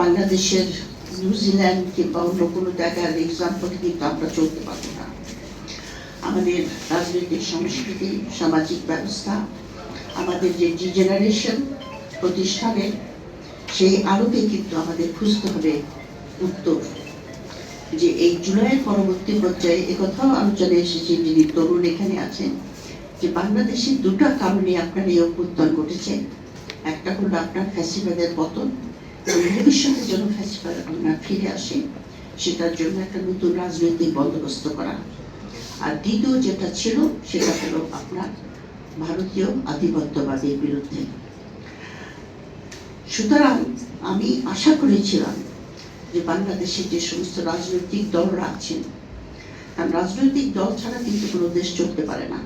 বাংলাদেশের নিউজিল্যান্ড কিংবা অন্য কোনো জায়গার এক্সাম্পল কিন্তু আমরা চলতে পারবো না। আমাদের রাজনৈতিক সংস্কৃতি, সামাজিক ব্যবস্থা, আমাদের যে জেনারেশন প্রতিষ্ঠানের, সেই আলোকে কিন্তু আমাদের খুঁজতে হবে উত্তর। যে এই জুলাইয়ের পরবর্তী পর্যায়ে একথাও আলোচনায় এসেছে, যিনি তরুণ এখানে আছেন, যে বাংলাদেশের দুটো কারণে আপনার এই অভ্যুত্থান ঘটেছে। একটা হলো আপনার ফ্যাসিবাদের পতন, এবং ভবিষ্যতে যেন ফ্যাসিবাদ আপনার ফিরে আসে সেটার জন্য একটা নতুন রাজনৈতিক বন্দোবস্ত করা। আর দ্বিতীয় যেটা ছিল সেটা হলো আপনার ভারতীয় আধিপত্যবাদের বিরুদ্ধে। সুতরাং আমি আশা করেছিলাম যে বাংলাদেশে যে সমস্ত রাজনৈতিক দলরা আছেন, কারণ রাজনৈতিক দল ছাড়া কিন্তু কোনো দেশ চলতে পারে না,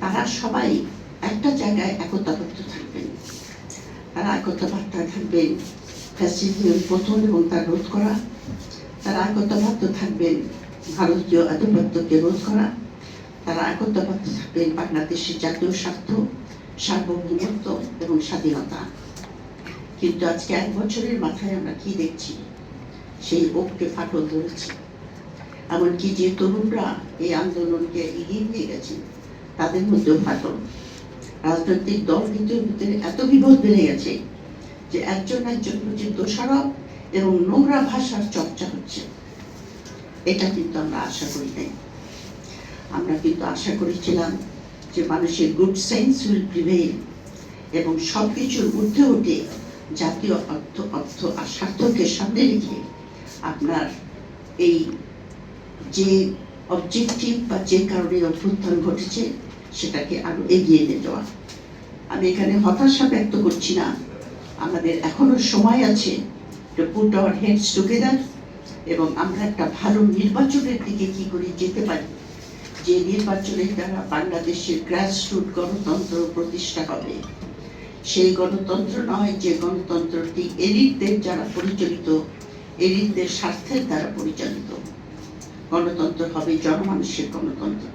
তারা সবাই একটা জায়গায় একতাবদ্ধ থাকবেন। তারা একতাবদ্ধ থাকবেন ফ্যাসিজমের পতন এবং তার রোধ করা। তারা একতাবদ্ধ থাকবেন ভারতীয় আধিপত্যকে রোধ করা। তারা একতাবদ্ধ থাকবেন বাংলাদেশের জাতীয় স্বার্থ, সার্বভৌমত্ব এবং স্বাধীনতা। কিন্তু আজকে 1 বছরের মাথায় আমরা কি দেখছি? সেই ঐক্যে ফাটল ধরেছে। এমনকি যে তরুণরা এই আন্দোলনকে এগিয়ে নিয়ে গেছেন তাদের মধ্যেও ফাটল। রাজনৈতিক দল কিন্তু ভিতরে এত বিভেদ বেড়ে গেছে যে একজন প্রতি দোষারোপ এবং নোংরা ভাষার চর্চা হচ্ছে। এটা কিন্তু আমরা আশা করি নাই। আমরা কিন্তু আশা করেছিলাম যে মানুষের গুড সেন্স উইল প্রিভেইল, এবং সবকিছুর ঊর্ধ্বে উঠে জাতীয় অর্থ আর স্বার্থকে সামনে রেখে আপনার এই যে অবজেক্টিভ বা যে কারণে অভ্যুত্থান ঘটেছে সেটাকে আরো এগিয়ে নিয়ে যাওয়া। আমি এখানে হতাশা ব্যক্ত করছি না, আমাদের এখনো সময় আছে to put our heads together, এবং আমরা একটা ভালো নির্বাচনের দিকে কি করে যেতে পারি, যে নির্বাচনের দ্বারা বাংলাদেশের গ্রাসরুট গণতন্ত্র প্রতিষ্ঠা হবে। সেই গণতন্ত্র নয় যে গণতন্ত্রটি এলিটদের যারা পরিচালিত, এলিটদের স্বার্থের দ্বারা পরিচালিত। গণতন্ত্র হবে জনমানুষের গণতন্ত্র।